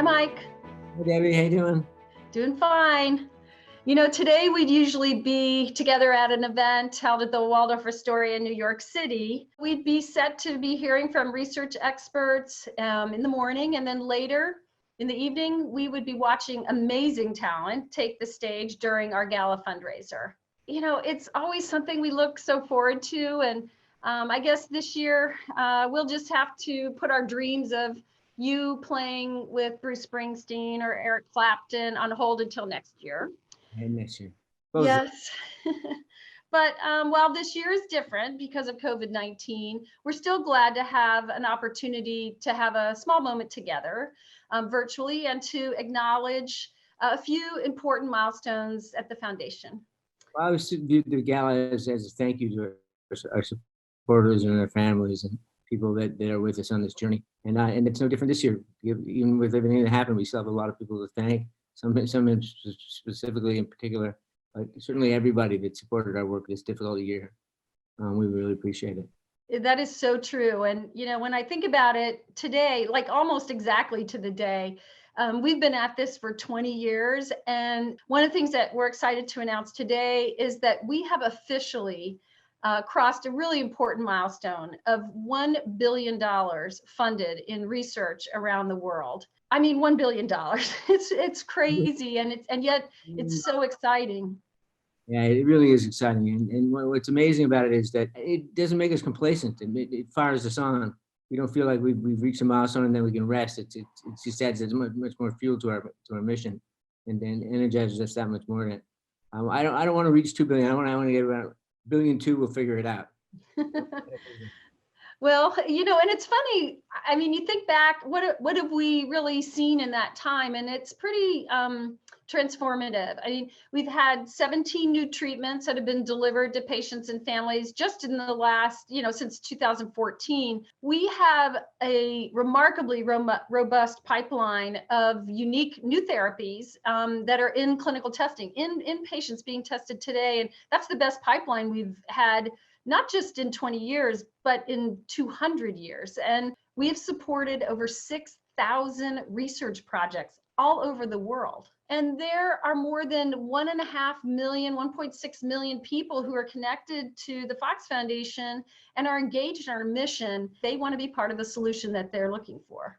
Hi, Mike. Hey, Debbie, how you doing? Doing fine. You know, today we'd usually be together at an event held at the Waldorf Astoria in New York City. We'd be set to be hearing from research experts in the morning, and then later in the evening, we would be watching amazing talent take the stage during our gala fundraiser. You know, it's always something we look so forward to, and I guess this year we'll just have to put our dreams of you playing with Bruce Springsteen or Eric Clapton on hold until next year. And next year. Yes. But while this year is different because of COVID-19, we're still glad to have an opportunity to have a small moment together virtually and to acknowledge a few important milestones at the foundation. Well, I always view the gala as a thank you to our supporters and their families and people that are with us on this journey. And it's no different this year. Even with everything that happened, we still have a lot of people to thank. Some specifically in particular, but certainly everybody that supported our work this difficult year. We really appreciate it. That is so true. And, you know, when I think about it today, like almost exactly to the day, we've been at this for 20 years. And one of the things that we're excited to announce today is that we have officially crossed a really important milestone of $1 billion funded in research around the world. I mean, $1 billion. It's crazy, and yet it's so exciting. Yeah, it really is exciting. And what's amazing about it is that it doesn't make us complacent. It fires us on. We don't feel like we've reached a milestone and then we can rest. It just adds much more fuel to our mission, and then energizes us that much more. I don't want to reach 2 billion. I want to get around 1.2 billion. We'll figure it out. Well, you know, and it's funny. I mean, you think back, what have we really seen in that time? And it's pretty transformative. I mean, we've had 17 new treatments that have been delivered to patients and families just in the last, you know, since 2014. We have a remarkably robust pipeline of unique new therapies that are in clinical testing, in patients being tested today. And that's the best pipeline we've had, not just in 20 years, but in 200 years. And we've supported over 6,000 research projects all over the world. And there are more than 1.5 million, 1.6 million people who are connected to the Fox Foundation and are engaged in our mission. They want to be part of the solution that they're looking for.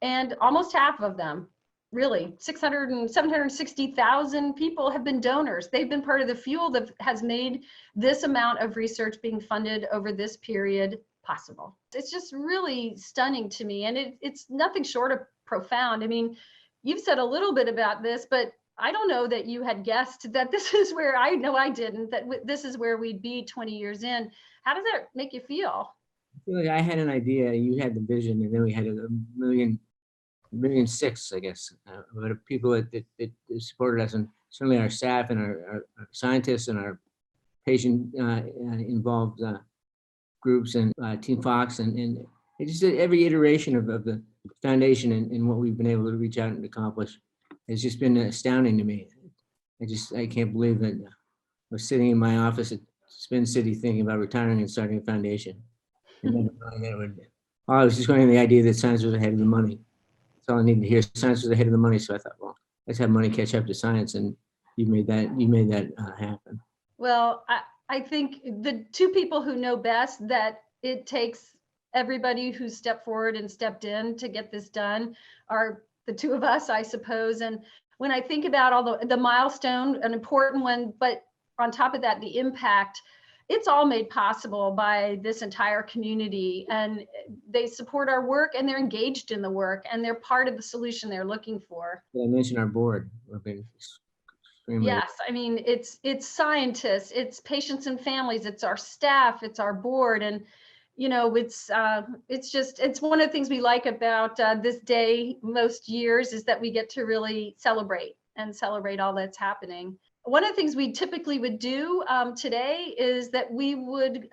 And almost half of them, really, 760,000 people have been donors. They've been part of the fuel that has made this amount of research being funded over this period possible. It's just really stunning to me. And it's nothing short of profound. I mean, you've said a little bit about this, but I don't know that you had guessed that this is where, I know I didn't, that this is where we'd be 20 years in. How does that make you feel? I feel like I had an idea, you had the vision, and then we had a million, I guess, of people that supported us, and certainly our staff and our scientists and our patient involved groups and Team Fox, and it just every iteration of the foundation and what we've been able to reach out and accomplish has just been astounding to me. I can't believe that I was sitting in my office at Spin City thinking about retiring and starting a foundation. And then I was just going to the idea that science was ahead of the money. That's all I needed to hear. Science was ahead of the money. So I thought, well, let's have money catch up to science. And you made that happen. Well, I think the two people who know best that it takes everybody who stepped forward and stepped in to get this done are the two of us, I suppose. And when I think about all the milestone, an important one, but on top of that, the impact, it's all made possible by this entire community, and they support our work and they're engaged in the work and they're part of the solution they're looking for. I mentioned our board. Yes, I mean, it's scientists, it's patients and families, it's our staff, it's our board. And, you know, it's one of the things we like about this day most years is that we get to really celebrate all that's happening. One of the things we typically would do today is that we would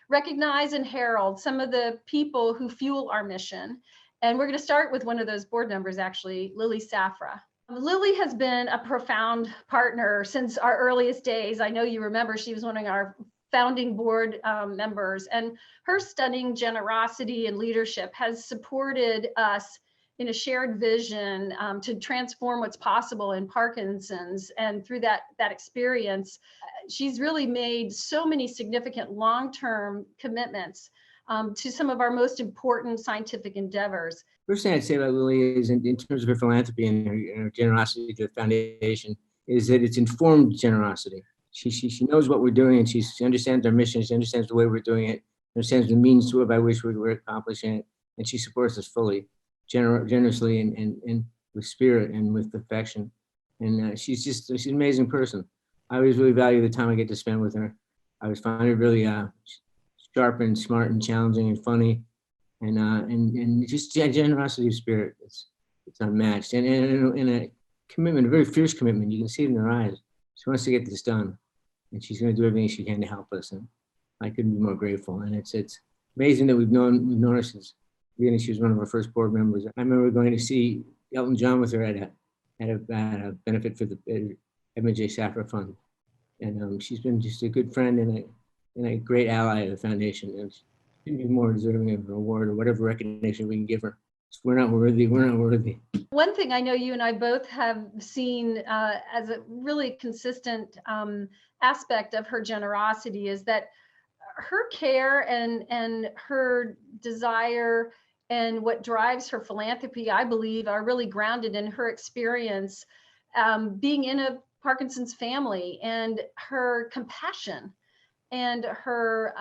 recognize and herald some of the people who fuel our mission. And we're going to start with one of those board members, actually, Lily Safra. Lily has been a profound partner since our earliest days. I know you remember she was one of our founding board members, and her stunning generosity and leadership has supported us in a shared vision to transform what's possible in Parkinson's. And through that experience, she's really made so many significant long-term commitments to some of our most important scientific endeavors. First thing I'd say about Lily is in terms of her philanthropy and her generosity to the foundation is that it's informed generosity. She knows what we're doing, and she understands our mission. She understands the way we're doing it, understands the means to it by which we're accomplishing it, and she supports us fully, generously, and with spirit and with affection. And she's an amazing person. I always really value the time I get to spend with her. I always find her really sharp and smart and challenging and funny, and just generosity of spirit. It's unmatched, and a commitment, a very fierce commitment. You can see it in her eyes. She wants to get this done, and she's going to do everything she can to help us. And I couldn't be more grateful. And it's amazing that we've known her since the beginning. She was one of our first board members. I remember going to see Elton John with her at a benefit for the Edmond J Safra Fund, and she's been just a good friend and a great ally of the foundation. And she couldn't be more deserving of an award or whatever recognition we can give her. We're not worthy. We're not worthy. One thing I know you and I both have seen as a really consistent aspect of her generosity is that her care and her desire and what drives her philanthropy, I believe, are really grounded in her experience being in a Parkinson's family, and her compassion and her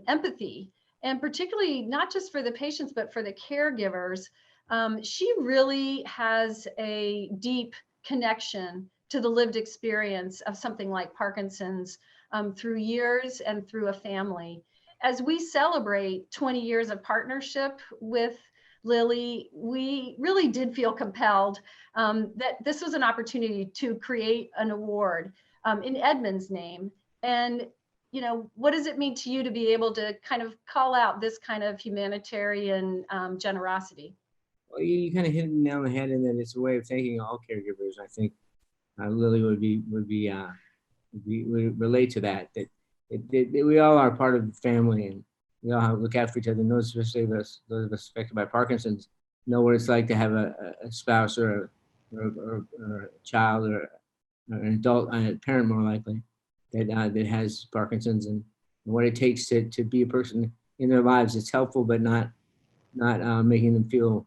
empathy, and particularly not just for the patients, but for the caregivers. She really has a deep connection to the lived experience of something like Parkinson's through years and through a family. As we celebrate 20 years of partnership with Lily, we really did feel compelled that this was an opportunity to create an award in Edmond's name. And what does it mean to you to be able to kind of call out this kind of humanitarian generosity? Well, you kind of hit the nail on the head in that it's a way of thanking all caregivers. I think Lily would relate to that we all are part of the family, and we all look out for each other. And those of us affected by Parkinson's know what it's like to have a spouse or a child or an adult, a parent more likely, that has Parkinson's, and what it takes to be a person in their lives. It's helpful, but not making them feel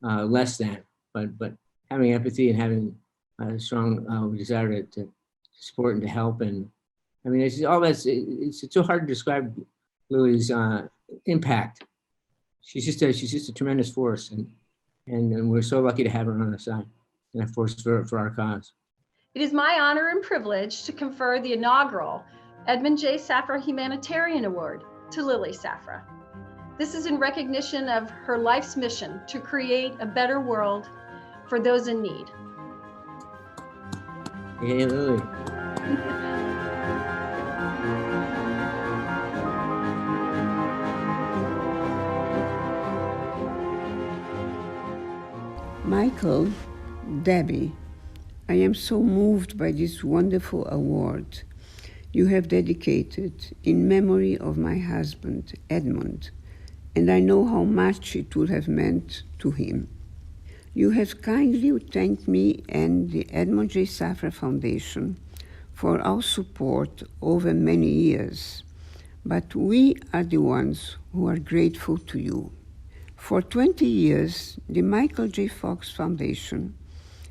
less than, but having empathy and having a strong desire to support and to help. And I mean, it's all that's, it's so hard to describe Lily's impact. She's just a tremendous force, and we're so lucky to have her on our side and a force for our cause. It is my honor and privilege to confer the inaugural Edmond J. Safra Humanitarian Award to Lily Safra. This is in recognition of her life's mission to create a better world for those in need. Hey, Lily. Michael, Debbie, I am so moved by this wonderful award you have dedicated in memory of my husband, Edmond, and I know how much it would have meant to him. You have kindly thanked me and the Edmond J. Safra Foundation for our support over many years, but we are the ones who are grateful to you. For 20 years, the Michael J. Fox Foundation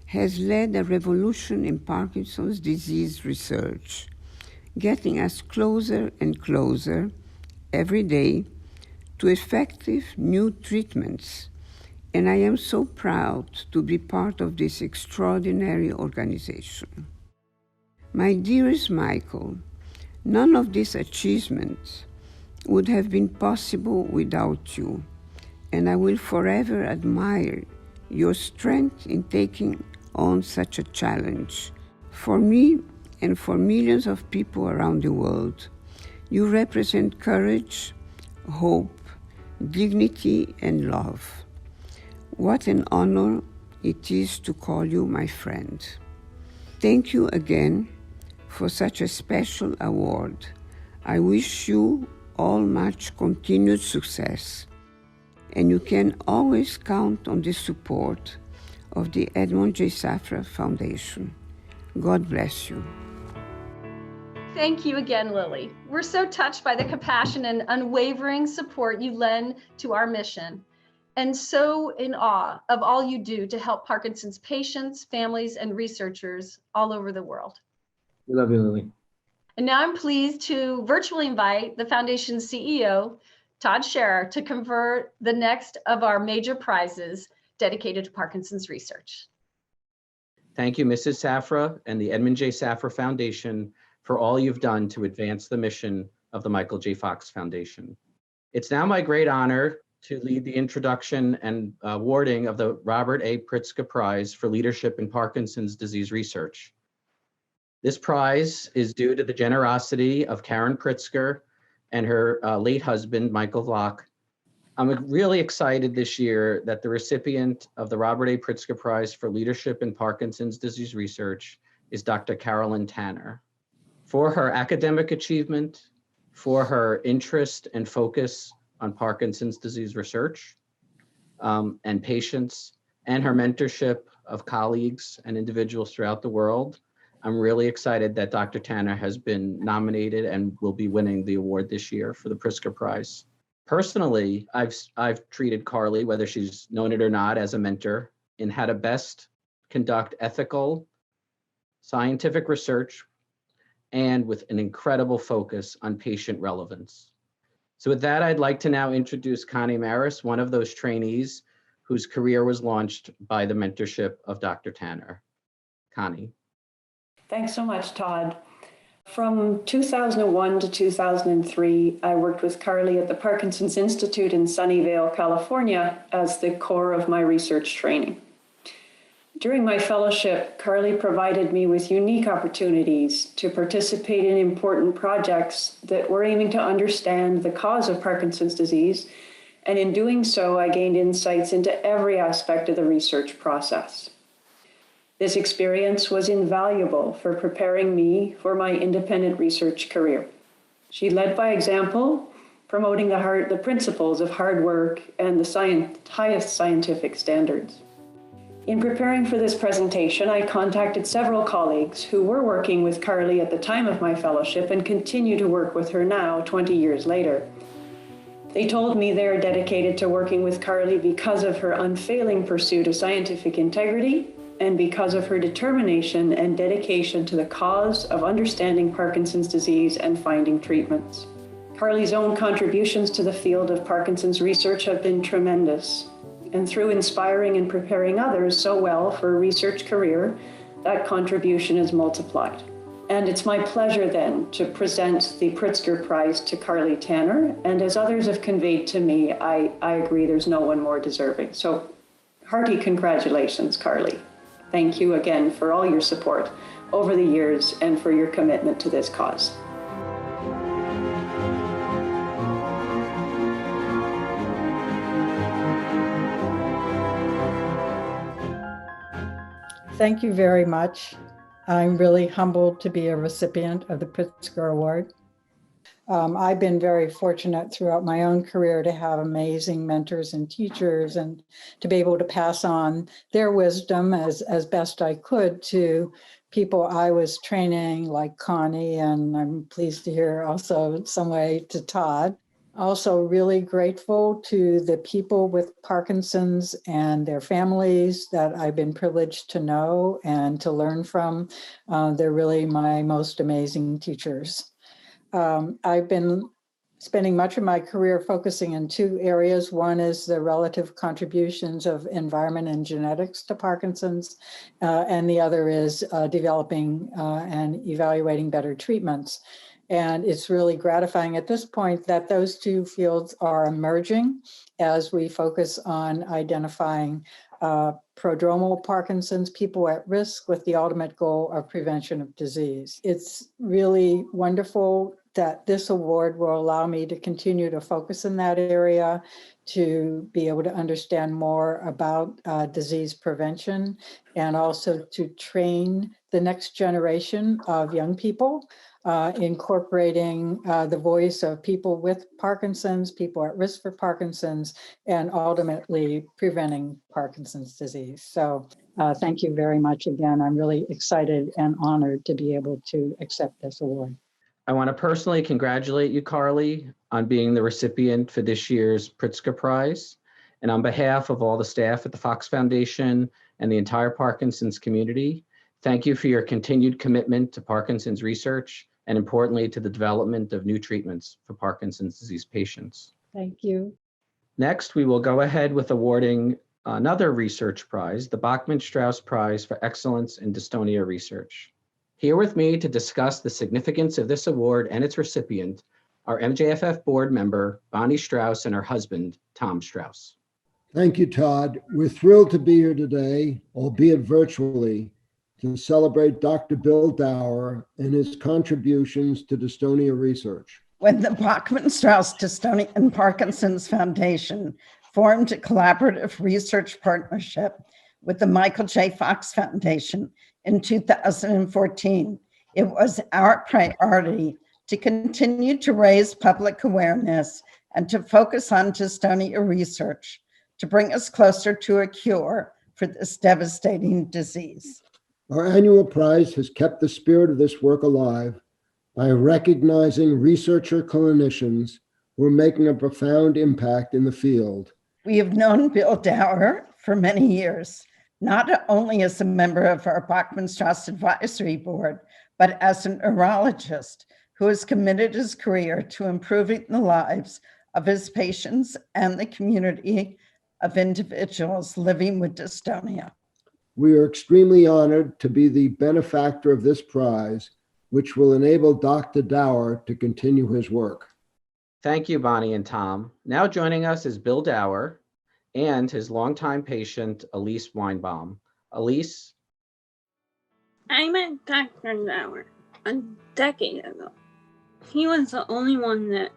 has led a revolution in Parkinson's disease research, getting us closer and closer every day to effective new treatments. And I am so proud to be part of this extraordinary organization. My dearest Michael, none of these achievements would have been possible without you, and I will forever admire your strength in taking on such a challenge. For me and for millions of people around the world, you represent courage, hope, dignity, and love. What an honor it is to call you my friend. Thank you again for such a special award. I wish you all much continued success. and you can always count on the support of the Edmond J. Safra Foundation. God bless you. Thank you again, Lily. We're so touched by the compassion and unwavering support you lend to our mission, and so in awe of all you do to help Parkinson's patients, families, and researchers all over the world. We love you, Lily. And now I'm pleased to virtually invite the Foundation's CEO, Todd Scherer, to confer the next of our major prizes dedicated to Parkinson's research. Thank you, Mrs. Safra and the Edmond J. Safra Foundation for all you've done to advance the mission of the Michael J. Fox Foundation. It's now my great honor to lead the introduction and awarding of the Robert A. Pritzker Prize for Leadership in Parkinson's Disease Research. This prize is due to the generosity of Karen Pritzker and her late husband, Michael Vlach. I'm really excited this year that the recipient of the Robert A. Pritzker Prize for Leadership in Parkinson's Disease Research is Dr. Carolyn Tanner. For her academic achievement, for her interest and focus on Parkinson's disease research and patients, and her mentorship of colleagues and individuals throughout the world, I'm really excited that Dr. Tanner has been nominated and will be winning the award this year for the Pritzker Prize. Personally, I've treated Carly, whether she's known it or not, as a mentor in how to best conduct ethical, scientific research, and with an incredible focus on patient relevance. So with that, I'd like to now introduce Connie Maris, one of those trainees whose career was launched by the mentorship of Dr. Tanner. Connie. Thanks so much, Todd. From 2001 to 2003, I worked with Carly at the Parkinson's Institute in Sunnyvale, California, as the core of my research training. During my fellowship, Carly provided me with unique opportunities to participate in important projects that were aiming to understand the cause of Parkinson's disease, and in doing so, I gained insights into every aspect of the research process. This experience was invaluable for preparing me for my independent research career. She led by example, promoting the principles of hard work and the highest scientific standards. In preparing for this presentation, I contacted several colleagues who were working with Carly at the time of my fellowship and continue to work with her now, 20 years later. They told me they are dedicated to working with Carly because of her unfailing pursuit of scientific integrity and because of her determination and dedication to the cause of understanding Parkinson's disease and finding treatments. Carly's own contributions to the field of Parkinson's research have been tremendous. And through inspiring and preparing others so well for a research career, that contribution is multiplied. And it's my pleasure then to present the Pritzker Prize to Carly Tanner. And as others have conveyed to me, I agree there's no one more deserving. So hearty congratulations, Carly. Thank you again for all your support over the years and for your commitment to this cause. Thank you very much. I'm really humbled to be a recipient of the Pritzker Award. I've been very fortunate throughout my own career to have amazing mentors and teachers and to be able to pass on their wisdom as best I could to people I was training like Connie, and I'm pleased to hear also some way to Todd. Also really grateful to the people with Parkinson's and their families that I've been privileged to know and to learn from. They're really my most amazing teachers. I've been spending much of my career focusing in two areas. One is the relative contributions of environment and genetics to Parkinson's, and the other is developing and evaluating better treatments. And it's really gratifying at this point that those two fields are emerging as we focus on identifying prodromal Parkinson's, people at risk with the ultimate goal of prevention of disease. It's really wonderful that this award will allow me to continue to focus in that area, to be able to understand more about disease prevention, and also to train the next generation of young people, incorporating the voice of people with Parkinson's, people at risk for Parkinson's, and ultimately preventing Parkinson's disease. So thank you very much again. I'm really excited and honored to be able to accept this award. I want to personally congratulate you, Carly, on being the recipient for this year's Pritzker Prize. And on behalf of all the staff at the Fox Foundation and the entire Parkinson's community, thank you for your continued commitment to Parkinson's research and, importantly, to the development of new treatments for Parkinson's disease patients. Thank you. Next, we will go ahead with awarding another research prize, the Bachmann-Strauss Prize for Excellence in Dystonia Research. Here with me to discuss the significance of this award and its recipient are MJFF board member Bonnie Strauss and her husband, Tom Strauss. Thank you, Todd. We're thrilled to be here today, albeit virtually, to celebrate Dr. Bill Dauer and his contributions to dystonia research. When the Bachmann-Strauss Dystonia and Parkinson's Foundation formed a collaborative research partnership with the Michael J. Fox Foundation in 2014, it was our priority to continue to raise public awareness and to focus on dystonia research to bring us closer to a cure for this devastating disease. Our annual prize has kept the spirit of this work alive by recognizing researcher clinicians who are making a profound impact in the field. We have known Bill Dauer for many years, not only as a member of our Bachmann-Strauss Advisory Board, but as a neurologist who has committed his career to improving the lives of his patients and the community of individuals living with dystonia. We are extremely honored to be the benefactor of this prize, which will enable Dr. Dauer to continue his work. Thank you, Bonnie and Tom. Now joining us is Bill Dauer and his longtime patient, Elise Weinbaum. Elise? I met Dr. Dauer a decade ago. He was the only one that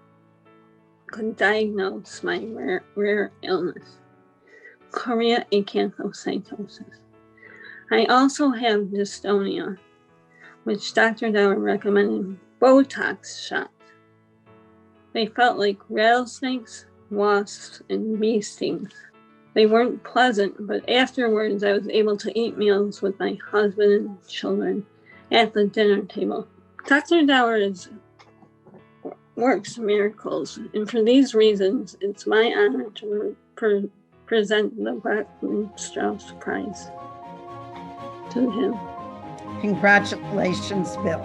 could diagnose my rare illness, chorea acanthocytosis. I also have dystonia, which Dr. Dauer recommended Botox shots. They felt like rattlesnakes, wasps, and bee stings. They weren't pleasant, but afterwards I was able to eat meals with my husband and children at the dinner table. Dr. Dauer works miracles, and for these reasons, it's my honor to present the Bachmann-Strauss Prize to him. Congratulations, Bill.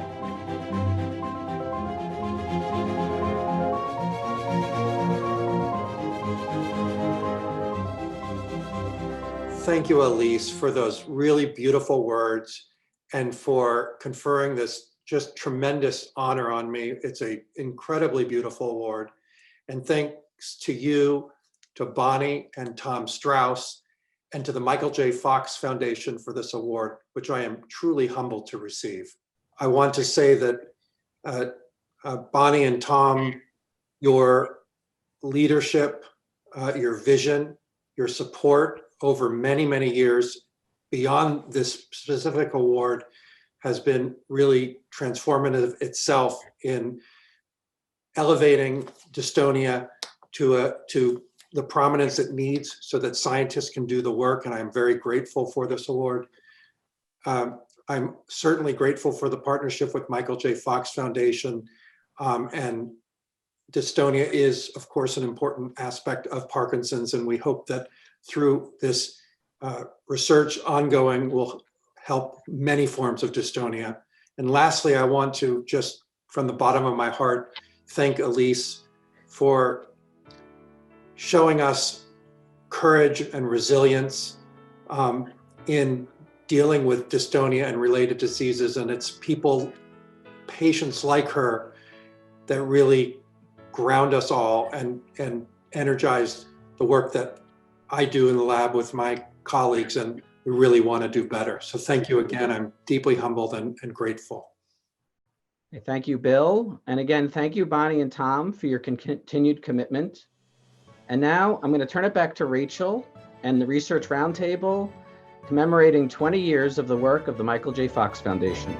Thank you, Elise, for those really beautiful words and for conferring this just tremendous honor on me. It's an incredibly beautiful award. And thanks to you, to Bonnie and Tom Strauss, and to the Michael J. Fox Foundation for this award, which I am truly humbled to receive. I want to say that Bonnie and Tom, your leadership, your vision, your support over many, many years beyond this specific award has been really transformative itself in elevating dystonia to the prominence it needs so that scientists can do the work. And I'm very grateful for this award. I'm certainly grateful for the partnership with Michael J. Fox Foundation. And dystonia is, of course, an important aspect of Parkinson's. And we hope that through this research ongoing will help many forms of dystonia. And lastly, I want to just from the bottom of my heart, thank Elise for showing us courage and resilience in dealing with dystonia and related diseases. And it's patients like her that really ground us all and energize the work that I do in the lab with my colleagues, and we really want to do better. So thank you again. I'm deeply humbled and grateful. Thank you, Bill. And again, thank you, Bonnie and Tom, for your continued commitment. And now I'm going to turn it back to Rachel and the Research Roundtable, commemorating 20 years of the work of the Michael J. Fox Foundation.